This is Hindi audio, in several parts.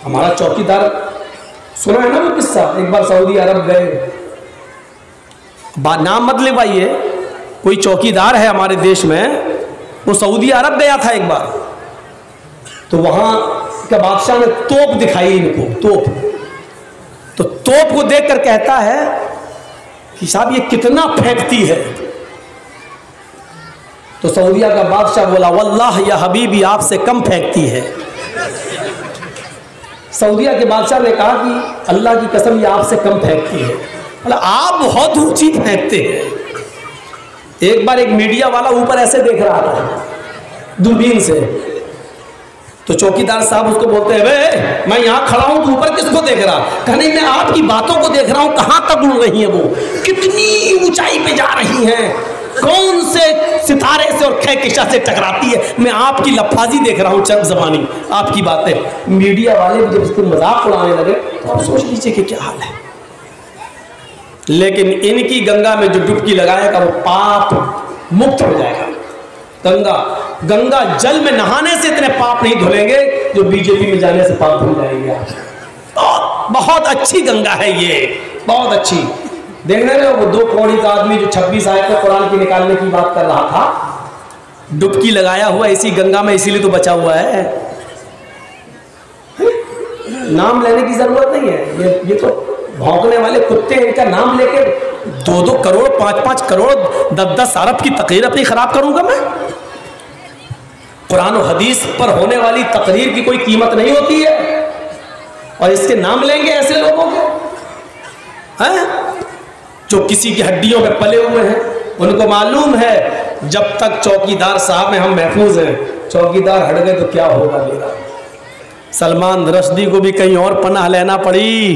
हमारा चौकीदार, सुना है ना वो किस्सा, एक बार सऊदी अरब गए, नाम मत लिखवाइए, कोई चौकीदार है हमारे देश में, वो सऊदी अरब गया था एक बार, तो वहां का बादशाह ने तोप दिखाई इनको, तोप, तो तोप को देखकर कहता है कि साहब ये कितना फेंकती है। तो सऊदिया का बादशाह बोला वल्लाह या हबीबी आपसे कम फेंकती है। सऊदिया के बादशाह ने कहा कि अल्लाह की कसम ये आपसे कम फेंकती है। बोला आप बहुत ऊंची फेंकते हैं। एक बार एक मीडिया वाला ऊपर ऐसे देख रहा था दूरबीन से, तो चौकीदार साहब उसको बोलते हैं वे मैं यहाँ खड़ा हूँ, तू ऊपर किसको देख रहा? कहने मैं आपकी बातों को देख रहा हूँ, कहाँ तक उड़ रही है वो, कितनी ऊंचाई पे जा रही हैं, कौन से सितारे से और कहकशां से टकराती है, मैं आपकी लफाजी देख रहा हूँ, चंद ज़बानी आपकी बातें। मीडिया वाले जब उसको मजाक उड़ाने लगे तो आप सोच लीजिए कि क्या हाल है। लेकिन इनकी गंगा में जो डुबकी लगाएगा वो पाप मुक्त हो जाएगा। गंगा जल में नहाने से इतने पाप नहीं धुलेंगे जो बीजेपी में जाने से पाप धुल जाएंगे। बहुत अच्छी गंगा है ये, बहुत अच्छी। देखने में वो 2 कौड़ी का आदमी जो 26 आयत में कुरान की निकालने की बात कर रहा था, डुबकी लगाया हुआ इसी गंगा में, इसीलिए तो बचा हुआ है। नाम लेने की जरूरत नहीं है, ये तो भौंकने वाले कुत्ते, इनका नाम लेके 2-2 करोड़ 5-5 करोड़ 10-10 अरब की तकरीर अपनी खराब करूंगा मैं? कुरान और हदीस पर होने वाली तकरीर की कोई कीमत नहीं होती है, और इसके नाम लेंगे ऐसे लोगों को हैं जो किसी की हड्डियों में पले हुए हैं। उनको मालूम है जब तक चौकीदार साहब में हम महफूज हैं, चौकीदार हट गए तो क्या होगा मेरा। सलमान रश्दी को भी कहीं और पनाह लेना पड़ी,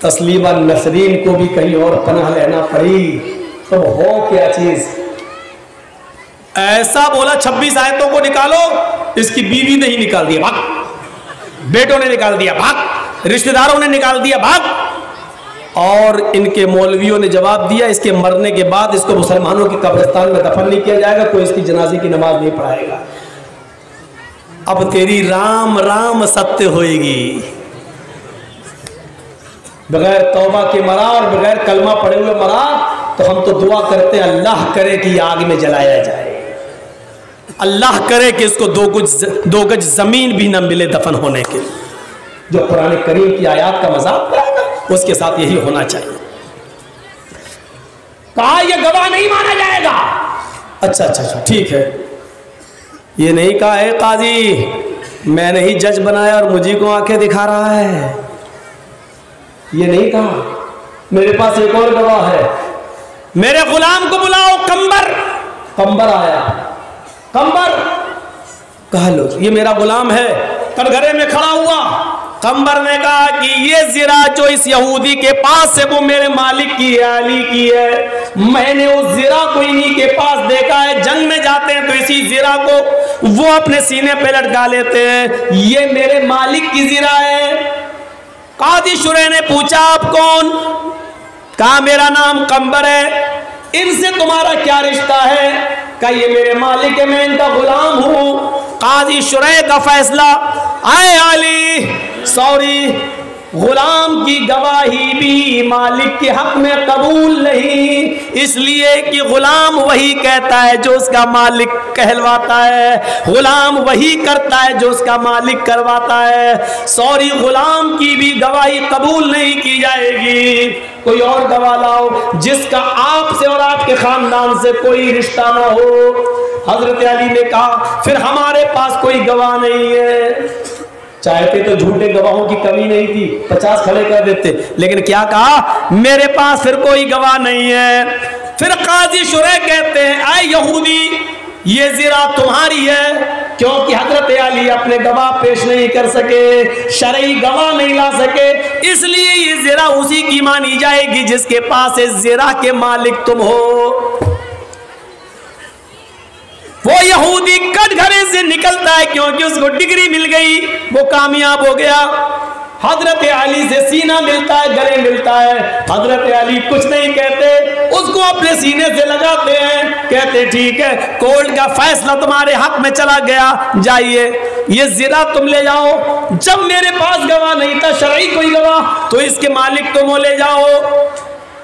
तस्लीमा नसरीन को भी कहीं और पनाह लेना पड़ी, तो हो क्या चीज। ऐसा बोला 26 आयतों को निकालो, इसकी बीवी ने ही निकाल दिया भाग, बेटों ने निकाल दिया भाग, रिश्तेदारों ने निकाल दिया भाग, और इनके मौलवियों ने जवाब दिया इसके मरने के बाद इसको मुसलमानों की कब्रिस्तान में दफन नहीं किया जाएगा, कोई इसकी जनाजे की नमाज नहीं पढ़ाएगा। अब तेरी राम राम सत्य होएगी। बगैर तौबा के मरा और बगैर कलमा पढ़े हुए मरा, तो हम तो दुआ करते हैं अल्लाह करे कि आग में जलाया जाए, अल्लाह करे कि इसको 2 गज जमीन भी न मिले दफन होने के। जो कुरान करीम की आयत का मजाक करेगा उसके साथ यही होना चाहिए। कहा यह गवाह नहीं माना जाएगा। अच्छा ठीक है, ये नहीं कहा है काजी मैंने ही जज बनाया और मुझे को आंखें दिखा रहा है, ये नहीं कहा। मेरे पास एक और गवाह है, मेरे गुलाम को बुलाओ। कंबर आया, कंबर कहा लो ये मेरा गुलाम है, कटघरे में खड़ा हुआ। कंबर ने कहा कि ये जिरा जो इस यहूदी के पास है वो मेरे मालिक की है, अली की है। मैंने उस जिरा को इन्हीं के पास देखा है, जंग में जाते हैं तो इसी जिरा को वो अपने सीने पे लटका लेते हैं, ये मेरे मालिक की जिरा है। कादी शुरे ने पूछा आप कौन? कहा मेरा नाम कंबर है। इनसे तुम्हारा क्या रिश्ता है? कहा ये मेरे मालिक है, मैं इनका गुलाम हूं। कादी शुरे का फैसला, आए अली सॉरी, गुलाम की गवाही भी मालिक के हक में कबूल नहीं, इसलिए कि गुलाम वही कहता है जो उसका मालिक कहलवाता है, गुलाम वही करता है जो उसका मालिक करवाता है। सॉरी, गुलाम की भी गवाही कबूल नहीं की जाएगी। कोई और गवाह लाओ जिसका आपसे और आपके खानदान से कोई रिश्ता ना हो। हजरत अली ने कहा फिर हमारे पास कोई गवाह नहीं है। चाहते तो झूठे गवाहों की कमी नहीं थी, 50 खड़े कर देते, लेकिन क्या कहा मेरे पास फिर कोई गवाह नहीं है। फिर काजी शुरे कहते हैं आए यहूदी, ये जिरा तुम्हारी है, क्योंकि हजरत अली अपने गवाह पेश नहीं कर सके, शरई गवाह नहीं ला सके, इसलिए ये जिरा उसी की मानी जाएगी जिसके पास इस जिरा के मालिक तुम हो। वो यहूदी कटघरे से निकलता है क्योंकि उसको डिग्री मिल गई, वो कामयाब हो गया। हजरत अली से सीना मिलता है, गले मिलता है। हजरत अली कुछ नहीं कहते, उसको अपने सीने से लगाते हैं, कहते ठीक है कोर्ट का फैसला तुम्हारे हक में चला गया, जाइए। ये ज़िरा तुम ले जाओ। जब मेरे पास गवाह नहीं था, शरई कोई गवाह, तो इसके मालिक तुम ले जाओ।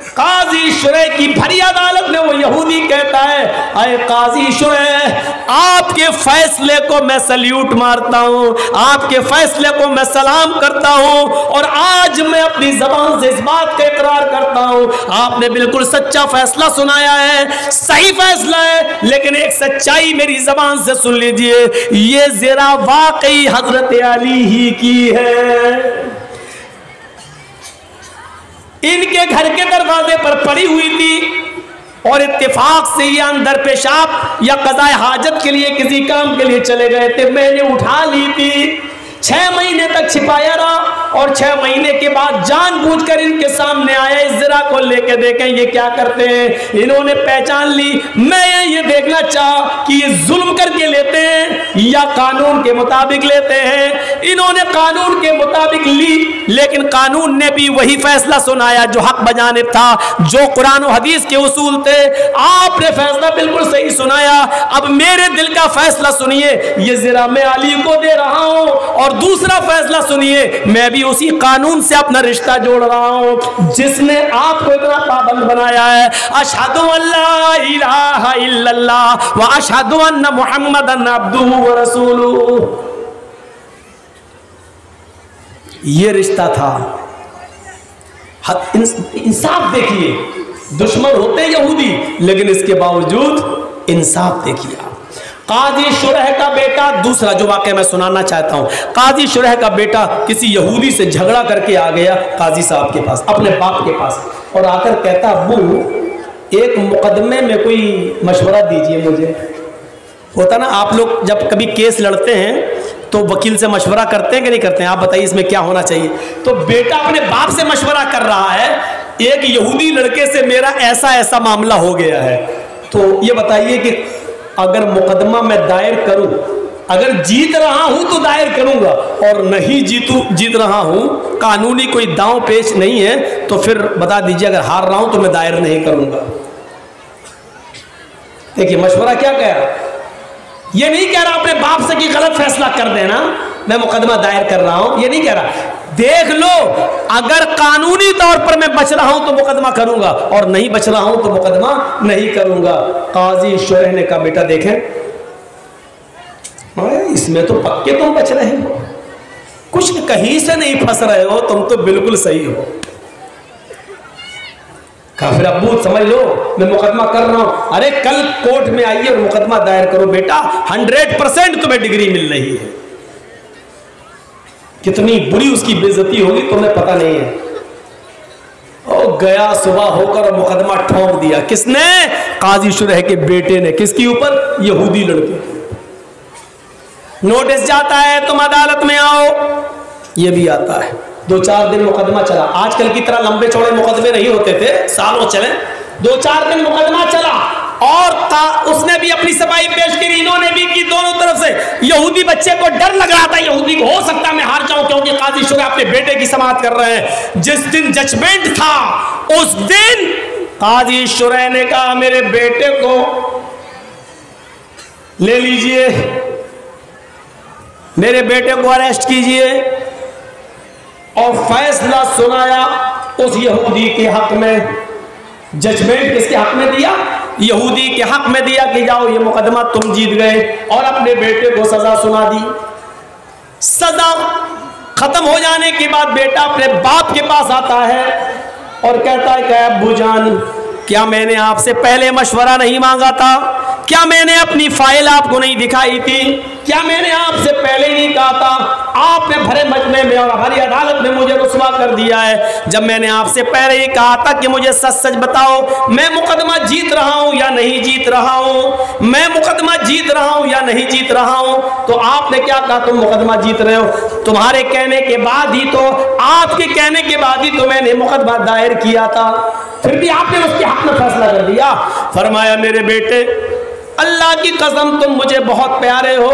काजी शुरैह की भरी अदालत में वो यहूदी कहता है, अरे काजी शुरैह, आपके फैसले को मैं सल्यूट मारता हूँ, आपके फैसले को मैं सलाम करता हूँ, और आज मैं अपनी जबान से इस बात का इकरार करता हूँ, आपने बिल्कुल सच्चा फैसला सुनाया है, सही फैसला है, लेकिन एक सच्चाई मेरी जबान से सुन लीजिए, ये ज़रा वाकई हजरत अली ही की है। इनके घर के दरवाजे पर पड़ी हुई थी और इत्तेफाक से ये अंदर पेशाब या कज़ाए हाजत के लिए किसी काम के लिए चले गए थे। मैंने उठा ली थी, 6 महीने तक छिपाया रहा, और 6 महीने के बाद जानबूझकर इनके सामने आया, इस ज़रा को लेके देखें ये क्या करते हैं। इन्होंने पहचान ली। मैं ये देखना चाहा कि ये जुल्म करके लेते हैं या कानून के मुताबिक लेते हैं। इन्होंने कानून के मुताबिक ली, लेकिन कानून ने भी वही फैसला सुनाया जो हक बजानिब था, जो कुरान और हदीस के उसूल थे। आपने फैसला बिल्कुल सही सुनाया। अब मेरे दिल का फैसला सुनिए, ये ज़रा मैं अली को दे रहा हूं, और दूसरा फैसला सुनिए, मैं भी उसी कानून से अपना रिश्ता जोड़ रहा हूं जिसने आपको इतना पाबंद बनाया है। अशहदु अल्ला इलाहा इल्लल्लाह व अशहदु अन्ना मुहम्मदन अब्दुहु व रसूलुहु। ये रिश्ता था। इंसाफ देखिए, दुश्मन होते यहूदी, लेकिन इसके बावजूद इंसाफ देखिए। काजी शुरैह का बेटा, दूसरा जो वाक़या मैं सुनाना चाहता हूँ, काजी शुरैह का बेटा किसी यहूदी से झगड़ा करके आ गया काजी साहब के पास, अपने बाप के पास, और आकर कहता, अब्बू एक मुकदमे में कोई मशवरा दीजिए मुझे। होता ना, आप लोग जब कभी केस लड़ते हैं तो वकील से मशवरा करते हैं कि नहीं करते हैं? आप बताइए इसमें क्या होना चाहिए। तो बेटा अपने बाप से मशवरा कर रहा है, एक यहूदी लड़के से मेरा ऐसा ऐसा मामला हो गया है, तो ये बताइए कि अगर मुकदमा मैं दायर करूं, अगर जीत रहा हूं तो दायर करूंगा, और नहीं जीत रहा हूं, कानूनी कोई दांव पेश नहीं है, तो फिर बता दीजिए, अगर हार रहा हूं तो मैं दायर नहीं करूंगा। देखिए मशवरा क्या कह रहा, ये नहीं कह रहा अपने बाप से कि गलत फैसला कर देना, मैं मुकदमा दायर कर रहा हूं, ये नहीं कह रहा। देख लो, अगर कानूनी तौर पर मैं बच रहा हूं तो मुकदमा करूंगा, और नहीं बच रहा हूं तो मुकदमा नहीं करूंगा। काजी शुरैह ने कहा, बेटा देखें, इसमें तो पक्के तुम बच रहे हो, कुछ कहीं से नहीं फंस रहे हो, तुम तो बिल्कुल सही हो। कहा फिर अब्बू समझ लो मैं मुकदमा कर रहा हूं। अरे कल कोर्ट में आइए और मुकदमा दायर करो बेटा, 100% तुम्हें डिग्री मिल रही है। कितनी बुरी उसकी बेइज्जती होगी तुम्हें पता नहीं है। और गया सुबह होकर और मुकदमा ठोक दिया। किसने? काजी शुरैह के बेटे ने। किसके ऊपर? यहूदी लड़के। नोटिस जाता है तुम अदालत में आओ, ये भी आता है। 2-4 दिन मुकदमा चला। आजकल की तरह लंबे चौड़े मुकदमे नहीं होते थे, सालों चले। 2-4 दिन मुकदमा चला और उसने भी अपनी सफाई पेश की, इन्होंने भी की, दोनों तरफ से। यहूदी बच्चे को डर लग रहा था, यहूदी को हो सकता मैं हार जाऊं, क्योंकि काजी शुरैह अपने बेटे की समाअत कर रहे हैं। जिस दिन जजमेंट था उस दिन काजी शुरैह ने कहा, मेरे बेटे को ले लीजिए, मेरे बेटे को अरेस्ट कीजिए, और फैसला सुनाया उस यहूदी के हक में। जजमेंट किसके हक में दिया? यहूदी के हक में दिया कि जाओ ये मुकदमा तुम जीत गए, और अपने बेटे को सजा सुना दी। सजा खत्म हो जाने के बाद बेटा अपने बाप के पास आता है और कहता है कि अब्बू जान, क्या मैंने आपसे पहले मशवरा नहीं मांगा था? क्या मैंने अपनी फाइल आपको नहीं दिखाई थी? क्या मैंने आपसे पहले नहीं कहा था? आपने भरे मजमे में और हमारी अदालत में मुझे रुस्वा कर दिया है। जब मैंने आपसे पहले ही कहा था कि मुझे सच सच बताओ, मैं मुकदमा जीत रहा हूं या नहीं जीत रहा हूं, मैं मुकदमा जीत रहा हूं या नहीं जीत रहा हूं, तो आपने क्या कहा? तुम मुकदमा जीत रहे हो। तुम्हारे कहने के बाद ही तो, आपके कहने के बाद ही तो मैंने मुकदमा दायर किया था, फिर भी आपने उसके हक में फैसला कर दिया। फरमाया, मेरे बेटे, अल्लाह की कसम तुम मुझे बहुत प्यारे हो,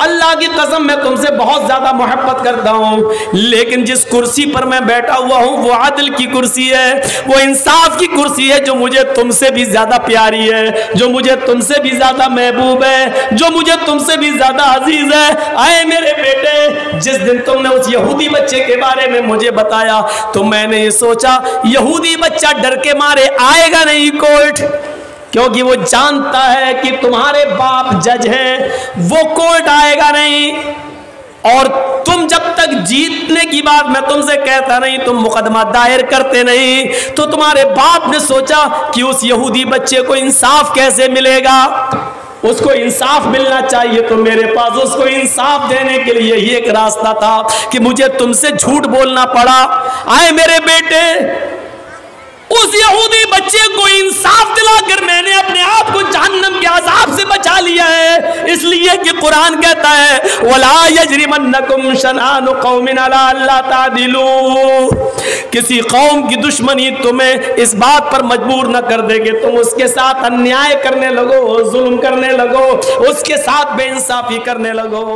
अल्लाह की कसम मैं तुमसे बहुत ज्यादा मोहब्बत करता हूं, लेकिन जिस कुर्सी पर मैं बैठा हुआ हूं वो आदिल की कुर्सी है, वो इंसाफ की कुर्सी है, जो मुझे तुमसे भी ज्यादा प्यारी है, जो मुझे तुमसे भी ज्यादा महबूब है, जो मुझे तुमसे भी ज्यादा अजीज है। आए मेरे बेटे, जिस दिन तुमने उस यहूदी बच्चे के बारे में मुझे बताया तो मैंने ये सोचा यहूदी बच्चा डर के मारे आएगा नहीं कोर्ट, क्योंकि वो जानता है कि तुम्हारे बाप जज हैं, वो कोर्ट आएगा नहीं। और तुम जब तक जीतने की बात मैं तुमसे कहता नहीं, तुम मुकदमा दायर करते नहीं, तो तुम्हारे बाप ने सोचा कि उस यहूदी बच्चे को इंसाफ कैसे मिलेगा, उसको इंसाफ मिलना चाहिए। तो मेरे पास उसको इंसाफ देने के लिए यही एक रास्ता था कि मुझे तुमसे झूठ बोलना पड़ा। आए मेरे बेटे, उस यहूदी बच्चे को इंसाफ दिलाकर मैंने अपने आप को जहन्नम के अजाब से बचा लिया है, इसलिए कि कुरान कहता है वला यजरिमन्नकुम शनानु कौमिन अला अल्ला तादिलू, किसी कौम की दुश्मनी तुम्हें इस बात पर मजबूर न कर दे कि तुम उसके साथ अन्याय करने लगो, जुल्म करने लगो, उसके साथ बेइंसाफी करने लगो।